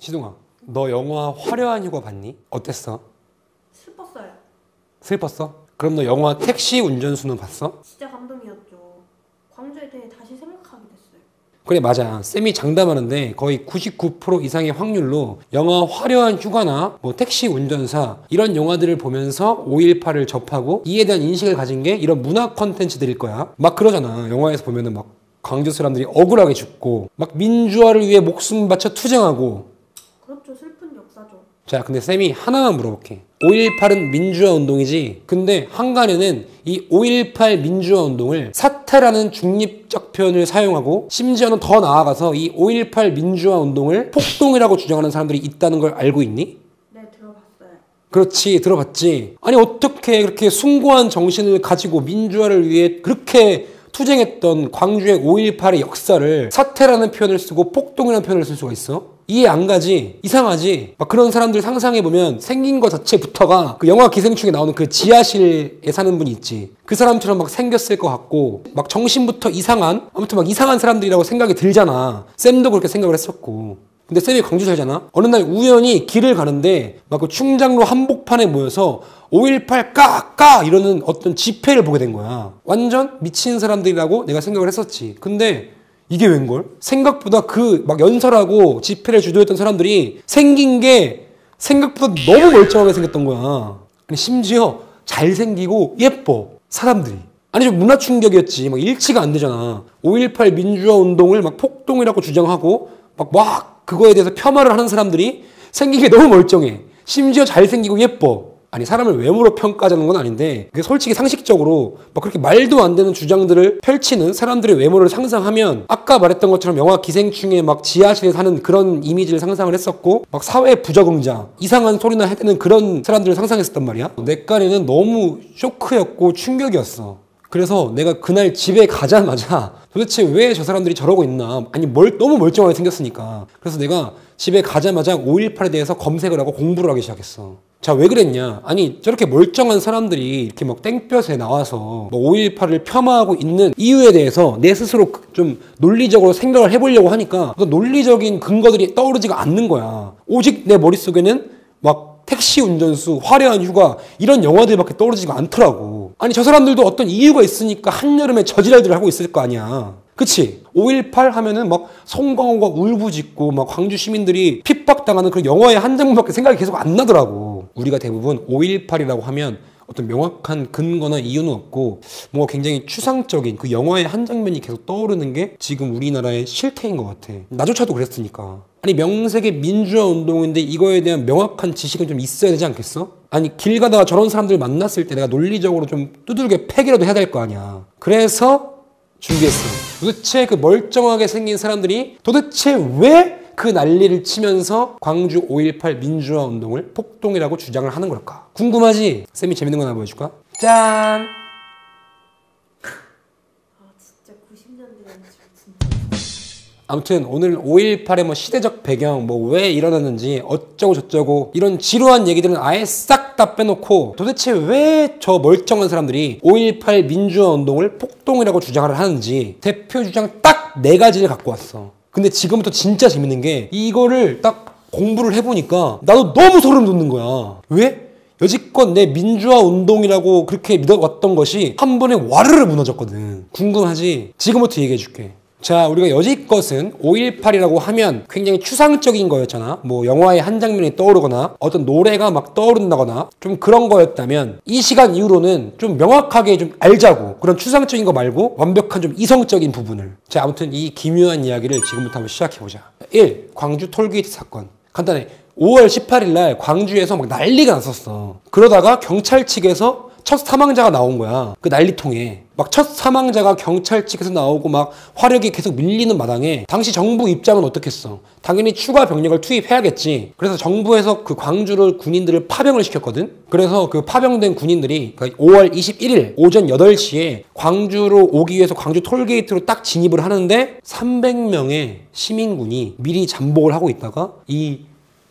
시동아, 너 영화 화려한 휴가 봤니? 어땠어? 슬펐어요. 슬펐어? 그럼 너 영화 택시 운전수는 봤어? 진짜 감동이었죠. 광주에 대해 다시 생각하게 됐어요. 그래, 맞아. 쌤이 장담하는데 거의 99% 이상의 확률로 영화 화려한 휴가나 뭐 택시 운전사 이런 영화들을 보면서 5.18을 접하고 이에 대한 인식을 가진 게 이런 문화 콘텐츠들일 거야. 막 그러잖아. 영화에서 보면은 막 광주 사람들이 억울하게 죽고 막 민주화를 위해 목숨 바쳐 투쟁하고. 그렇죠. 슬픈 역사죠. 자, 근데 쌤이 하나만 물어볼게. 5.18은 민주화 운동이지. 근데 한간에는 이 5.18 민주화 운동을 사태라는 중립적 표현을 사용하고 심지어는 더 나아가서 이 5.18 민주화 운동을 폭동이라고 주장하는 사람들이 있다는 걸 알고 있니? 네, 들어봤어요. 그렇지, 들어봤지. 아니, 어떻게 그렇게 숭고한 정신을 가지고 민주화를 위해 그렇게 투쟁했던 광주의 5.18의 역사를 사태라는 표현을 쓰고 폭동이라는 표현을 쓸 수가 있어? 이해 안 가지? 이상하지? 막 그런 사람들 상상해보면 생긴 거 자체부터가 그 영화 기생충에 나오는 그 지하실에 사는 분이 있지. 그 사람처럼 막 생겼을 것 같고 막 정신부터 이상한 아무튼 막 이상한 사람들이라고 생각이 들잖아. 쌤도 그렇게 생각을 했었고. 근데 쌤이 광주 살잖아? 어느 날 우연히 길을 가는데 막 그 충장로 한복판에 모여서 5.18 까까 이러는 어떤 집회를 보게 된 거야. 완전 미친 사람들이라고 내가 생각을 했었지. 근데 이게 웬걸? 생각보다 그 막 연설하고 집회를 주도했던 사람들이 생긴 게 생각보다 너무 멀쩡하게 생겼던 거야. 아니, 심지어 잘생기고 예뻐. 사람들이. 아니, 좀 문화 충격이었지. 막 일치가 안 되잖아. 5.18 민주화 운동을 막 폭동이라고 주장하고 막 그거에 대해서 폄하를 하는 사람들이 생긴 게 너무 멀쩡해. 심지어 잘생기고 예뻐. 아니, 사람을 외모로 평가하자는 건 아닌데 그게 솔직히 상식적으로 막 그렇게 말도 안 되는 주장들을 펼치는 사람들의 외모를 상상하면 아까 말했던 것처럼 영화 기생충에 막 지하실에 사는 그런 이미지를 상상을 했었고 막 사회 부적응자 이상한 소리나 해대는 그런 사람들을 상상했었단 말이야. 내 깐에는 너무 쇼크였고 충격이었어. 그래서 내가 그날 집에 가자마자 도대체 왜 저 사람들이 저러고 있나. 아니, 너무 멀쩡하게 생겼으니까. 그래서 내가 집에 가자마자 5.18에 대해서 검색을 하고 공부를 하기 시작했어. 자, 왜 그랬냐? 아니, 저렇게 멀쩡한 사람들이 이렇게 막 땡볕에 나와서 뭐 5.18을 폄하하고 있는 이유에 대해서 내 스스로 좀 논리적으로 생각을 해보려고 하니까 그 논리적인 근거들이 떠오르지가 않는 거야. 오직 내 머릿속에는 막 택시 운전수, 화려한 휴가 이런 영화들밖에 떠오르지가 않더라고. 아니, 저 사람들도 어떤 이유가 있으니까 한여름에 저지랄들을 하고 있을 거 아니야. 그치? 5.18 하면은 막 송강호가 울부짖고 막 광주 시민들이 핍박당하는 그런 영화의 한 장면밖에 생각이 계속 안 나더라고. 우리가 대부분 5.18이라고 하면 어떤 명확한 근거나 이유는 없고 뭔가 굉장히 추상적인 그 영화의 한 장면이 계속 떠오르는 게 지금 우리나라의 실태인 것 같아. 나조차도 그랬으니까. 아니, 명색의 민주화 운동인데 이거에 대한 명확한 지식은 좀 있어야 되지 않겠어? 아니, 길 가다가 저런 사람들 만났을 때 내가 논리적으로 좀 두들겨 패기라도 해야 될 거 아니야. 그래서 준비했어. 도대체 그 멀쩡하게 생긴 사람들이 도대체 왜 그 난리를 치면서 광주 5.18 민주화 운동을 폭동이라고 주장을 하는 걸까? 궁금하지? 쌤이 재밌는 거 하나 보여줄까? 짠! 진짜 90년대 진짜. 아무튼 오늘 5.18의 뭐 시대적 배경, 뭐 왜 일어났는지 어쩌고 저쩌고 이런 지루한 얘기들은 아예 싹 다 빼놓고 도대체 왜 저 멀쩡한 사람들이 5.18 민주화 운동을 폭동이라고 주장을 하는지 대표 주장 딱 4가지를 갖고 왔어. 근데 지금부터 진짜 재밌는 게 이거를 딱 공부를 해보니까 나도 너무 소름 돋는 거야. 왜? 여지껏 내 민주화 운동이라고 그렇게 믿어왔던 것이 한 번에 와르르 무너졌거든. 궁금하지? 지금부터 얘기해줄게. 자, 우리가 여지껏은 5.18이라고 하면 굉장히 추상적인 거였잖아. 뭐 영화의 한 장면이 떠오르거나 어떤 노래가 막 떠오른다거나 좀 그런 거였다면 이 시간 이후로는 좀 명확하게 좀 알자고. 그런 추상적인 거 말고 완벽한 좀 이성적인 부분을. 자, 아무튼 이 기묘한 이야기를 지금부터 한번 시작해보자. 1. 광주 톨게이트 사건. 간단해. 5월 18일 날 광주에서 막 난리가 났었어. 그러다가 경찰 측에서 첫 사망자가 나온 거야. 그 난리통에. 막 첫 사망자가 경찰 측에서 나오고 막 화력이 계속 밀리는 마당에 당시 정부 입장은 어떻겠어? 당연히 추가 병력을 투입해야겠지. 그래서 정부에서 그 광주를 군인들을 파병을 시켰거든. 그래서 그 파병된 군인들이 5월 21일 오전 8시에 광주로 오기 위해서 광주 톨게이트로 딱 진입을 하는데 300명의 시민군이 미리 잠복을 하고 있다가 이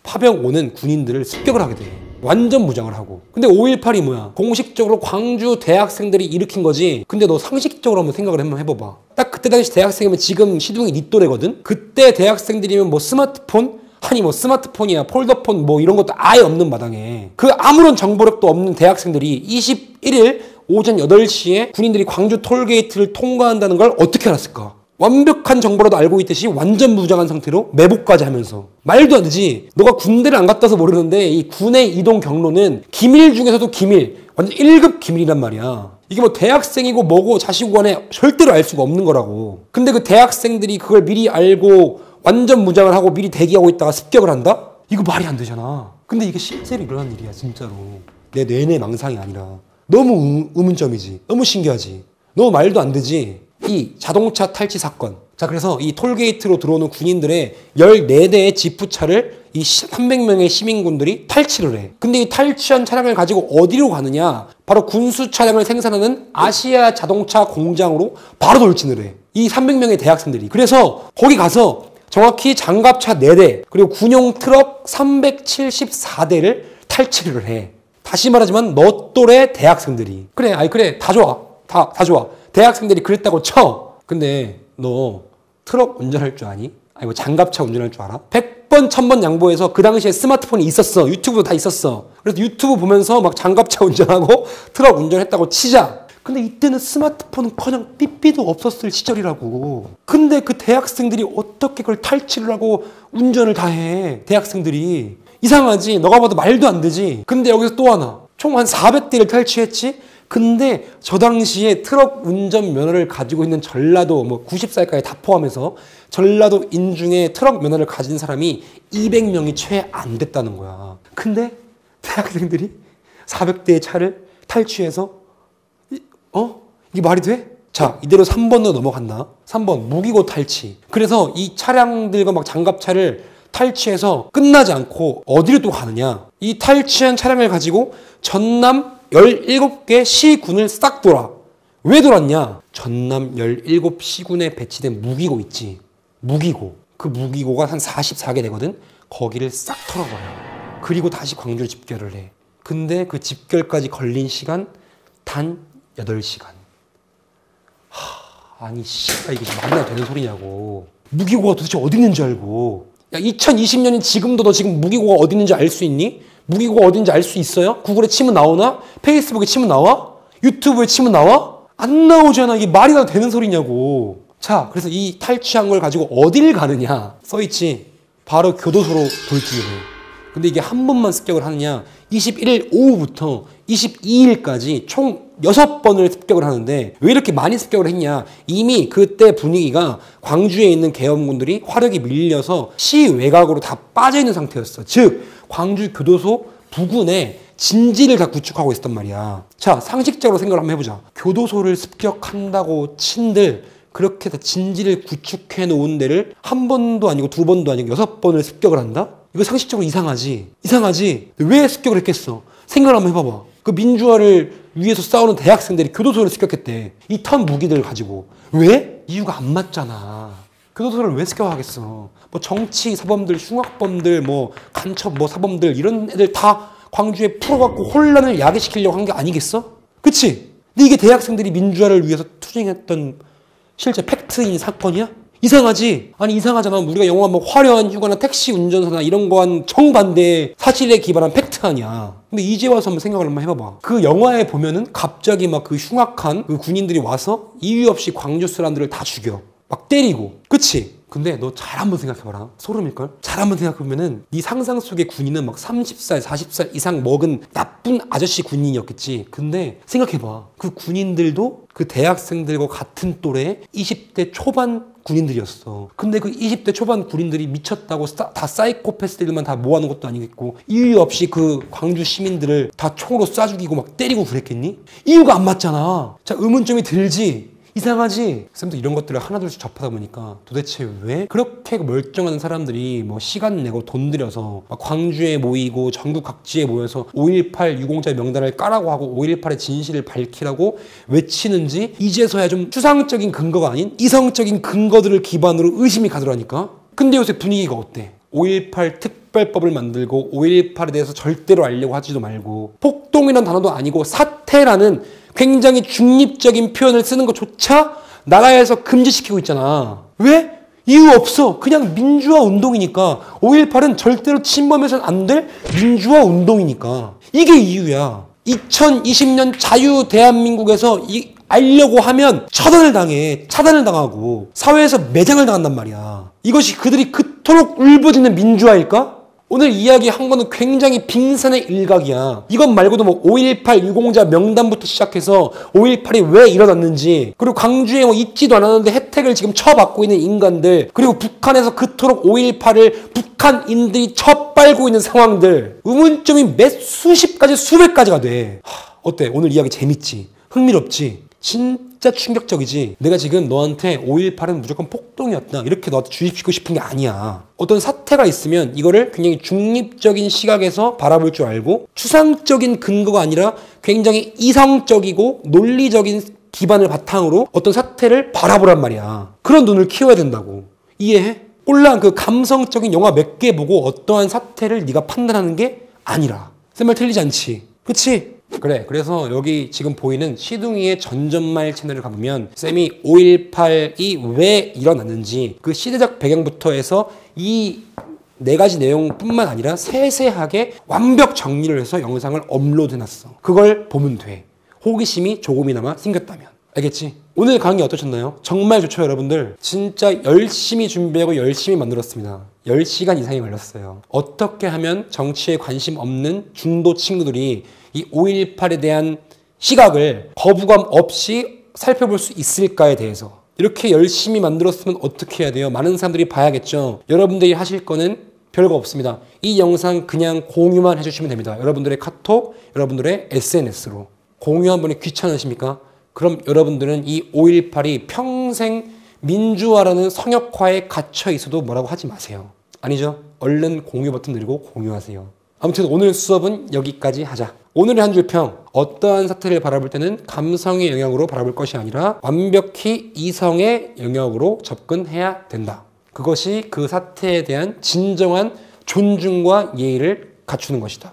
파병 오는 군인들을 습격을 하게 돼. 완전 무장을 하고. 근데 5.18이 뭐야? 공식적으로 광주 대학생들이 일으킨 거지. 근데 너 상식적으로 한번 생각을 한번 해봐봐. 딱 그때 당시 대학생이면 지금 시둥이 니 또래거든? 그때 대학생들이면 뭐 스마트폰 아니 뭐 스마트폰이야 폴더폰 뭐 이런 것도 아예 없는 마당에 그 아무런 정보력도 없는 대학생들이 21일 오전 8시에 군인들이 광주 톨게이트를 통과한다는 걸 어떻게 알았을까? 완벽한 정보라도 알고 있듯이 완전 무장한 상태로 매복까지 하면서 말도 안 되지. 너가 군대를 안 갔다 와서 모르는데 이 군의 이동 경로는 기밀 중에서도 기밀, 완전 1급 기밀이란 말이야. 이게 뭐 대학생이고 뭐고 자시고 간에 절대로 알 수가 없는 거라고. 근데 그 대학생들이 그걸 미리 알고 완전 무장을 하고 미리 대기하고 있다가 습격을 한다? 이거 말이 안 되잖아. 근데 이게 실제로 일어난 일이야 진짜로. 내 뇌내 망상이 아니라. 너무 의문점이지. 너무 신기하지. 너무 말도 안 되지. 이 자동차 탈취 사건. 자, 그래서 이 톨게이트로 들어오는 군인들의 14대의 지프차를 이 300명의 시민군들이 탈취를 해. 근데 이 탈취한 차량을 가지고 어디로 가느냐? 바로 군수 차량을 생산하는 아시아 자동차 공장으로 바로 돌진을 해. 이 300명의 대학생들이. 그래서 거기 가서 정확히 장갑차 4대, 그리고 군용 트럭 374대를 탈취를 해. 다시 말하지만 너 또래 대학생들이. 그래, 다 좋아. 다 좋아. 대학생들이 그랬다고 쳐. 근데 너 트럭 운전할 줄 아니? 아니 뭐 장갑차 운전할 줄 알아? 100번 1000번 양보해서 그 당시에 스마트폰이 있었어. 유튜브도 다 있었어. 그래서 유튜브 보면서 막 장갑차 운전하고 트럭 운전했다고 치자. 근데 이때는 스마트폰은커녕 삐삐도 없었을 시절이라고. 근데 그 대학생들이 어떻게 그걸 탈취를 하고 운전을 다 해. 대학생들이. 이상하지? 너가 봐도 말도 안 되지? 근데 여기서 또 하나. 총 한 400대를 탈취했지? 근데 저 당시에 트럭 운전 면허를 가지고 있는 전라도 뭐 90살까지 다 포함해서 전라도 인중에 트럭 면허를 가진 사람이 200명이 채 안 됐다는 거야. 근데 대학생들이 400대의 차를 탈취해서 이게 말이 돼? 자, 이대로 3번으로 넘어간다. 3번 무기고 탈취. 그래서 이 차량들과 막 장갑차를 탈취해서 끝나지 않고 어디를 또 가느냐. 이 탈취한 차량을 가지고 전남 17개 시군을 싹 돌아. 왜 돌았냐? 전남 17시군에 배치된 무기고 있지. 무기고. 그 무기고가 한 44개 되거든? 거기를 싹 털어버려. 그리고 다시 광주를 집결을 해. 근데 그 집결까지 걸린 시간 단 8시간. 아니 씨발 이게 말이나 되는 소리냐고. 무기고가 도대체 어디 있는지 알고. 야 2020년인 지금도 너 지금 무기고가 어디 있는지 알 수 있니? 무기고가 어딘지 알 수 있어요? 구글에 치면 나오나? 페이스북에 치면 나와? 유튜브에 치면 나와? 안 나오잖아. 이게 말이나 되는 소리냐고. 자, 그래서 이 탈취한 걸 가지고 어딜 가느냐 써있지. 바로 교도소로 돌진을 해. 근데 이게 한 번만 습격을 하느냐? 21일 오후부터 22일까지 총 6번을 습격을 하는데 왜 이렇게 많이 습격을 했냐? 이미 그때 분위기가 광주에 있는 계엄군들이 화력이 밀려서 시 외곽으로 다 빠져있는 상태였어. 즉 광주 교도소 부근에 진지를 다 구축하고 있었단 말이야. 자, 상식적으로 생각을 한번 해보자. 교도소를 습격한다고 친들 그렇게 다 진지를 구축해 놓은 데를 한 번도 아니고 2번도 아니고 6번을 습격을 한다? 이거 상식적으로 이상하지? 이상하지? 왜 습격을 했겠어? 생각을 한번 해봐봐. 그 민주화를 위해서 싸우는 대학생들이 교도소를 습격했대. 이 턴 무기들을 가지고. 왜? 이유가 안 맞잖아. 교도소를 왜 습격하겠어? 뭐 정치 사범들, 흉악범들, 뭐 간첩 뭐 사범들 이런 애들 다 광주에 풀어갖고 혼란을 야기시키려고 한 게 아니겠어? 그치? 근데 이게 대학생들이 민주화를 위해서 투쟁했던 실제 팩트인 사건이야? 이상하지? 아니 이상하잖아. 우리가 영화 뭐 화려한 휴가나 택시 운전사나 이런 거한 정반대의 사실에 기반한 팩트 아니야. 근데 이제 와서 한번 생각을 한번 해봐봐. 그 영화에 보면은 갑자기 막 그 흉악한 그 군인들이 와서 이유 없이 광주 사람들을 다 죽여. 막 때리고. 그치? 근데 너 잘 한번 생각해봐라. 소름일걸? 잘 한번 생각해보면은 네 상상 속의 군인은 막 30살, 40살 이상 먹은 나쁜 아저씨 군인이었겠지. 근데 생각해봐. 그 군인들도 그 대학생들과 같은 또래의 20대 초반 군인들이었어. 근데 그 20대 초반 군인들이 미쳤다고 다 사이코패스들만 다 모아놓은 것도 아니겠고 이유 없이 그 광주 시민들을 다 총으로 쏴 죽이고 막 때리고 그랬겠니? 이유가 안 맞잖아. 자, 의문점이 들지? 이상하지? 쌤도 이런 것들을 하나둘씩 접하다 보니까 도대체 왜 그렇게 멀쩡한 사람들이 뭐 시간 내고 돈 들여서 막 광주에 모이고 전국 각지에 모여서 5.18 유공자 명단을 까라고 하고 5.18의 진실을 밝히라고 외치는지 이제서야 좀 추상적인 근거가 아닌 이성적인 근거들을 기반으로 의심이 가더라니까. 근데 요새 분위기가 어때? 5.18 특별법을 만들고 5.18에 대해서 절대로 알려고 하지도 말고 폭동이란 단어도 아니고 사태라는 굉장히 중립적인 표현을 쓰는 것조차 나라에서 금지시키고 있잖아. 왜? 이유 없어. 그냥 민주화 운동이니까. 5.18은 절대로 침범해서는 안 될 민주화 운동이니까. 이게 이유야. 2020년 자유 대한민국에서 알려고 하면 처단을 당해. 차단을 당하고 사회에서 매장을 당한단 말이야. 이것이 그들이 그토록 울부짖는 민주화일까? 오늘 이야기한 거는 굉장히 빙산의 일각이야. 이것 말고도 뭐 5.18 유공자 명단부터 시작해서 5.18이 왜 일어났는지, 그리고 광주에 뭐 있지도 않았는데 혜택을 지금 처받고 있는 인간들, 그리고 북한에서 그토록 5.18을 북한인들이 처빨고 있는 상황들, 의문점이 수십 가지 수백 가지가 돼. 어때? 오늘 이야기 재밌지? 흥미롭지? 진짜 충격적이지? 내가 지금 너한테 5.18은 무조건 폭동이었다 이렇게 너한테 주입시키고 싶은 게 아니야. 어떤 사태가 있으면 이거를 굉장히 중립적인 시각에서 바라볼 줄 알고, 추상적인 근거가 아니라 굉장히 이성적이고 논리적인 기반을 바탕으로 어떤 사태를 바라보란 말이야. 그런 눈을 키워야 된다고. 이해해? 꼴랑 그 감성적인 영화 몇 개 보고 어떠한 사태를 네가 판단하는 게 아니라. 쌤 말 틀리지 않지? 그치? 그래, 그래서 여기 지금 보이는 시둥이의 전전말 채널을 가보면 쌤이 5.18이 왜 일어났는지 그 시대적 배경부터 해서 이 4가지 내용뿐만 아니라 세세하게 완벽 정리를 해서 영상을 업로드해놨어. 그걸 보면 돼. 호기심이 조금이나마 생겼다면. 알겠지? 오늘 강의 어떠셨나요? 정말 좋죠, 여러분들. 진짜 열심히 준비하고 열심히 만들었습니다. 10시간 이상이 걸렸어요. 어떻게 하면 정치에 관심 없는 중도 친구들이 이 5.18에 대한 시각을 거부감 없이 살펴볼 수 있을까에 대해서 이렇게 열심히 만들었으면 어떻게 해야 돼요? 많은 사람들이 봐야겠죠. 여러분들이 하실 거는 별거 없습니다. 이 영상 그냥 공유만 해주시면 됩니다. 여러분들의 카톡, 여러분들의 SNS로. 공유 한 번에 귀찮으십니까? 그럼 여러분들은 이 5.18이 평생 민주화라는 성역화에 갇혀 있어도 뭐라고 하지 마세요. 아니죠? 얼른 공유 버튼 누르고 공유하세요. 아무튼 오늘 수업은 여기까지 하자. 오늘의 한 줄 평. 어떠한 사태를 바라볼 때는 감성의 영역으로 바라볼 것이 아니라 완벽히 이성의 영역으로 접근해야 된다. 그것이 그 사태에 대한 진정한 존중과 예의를 갖추는 것이다.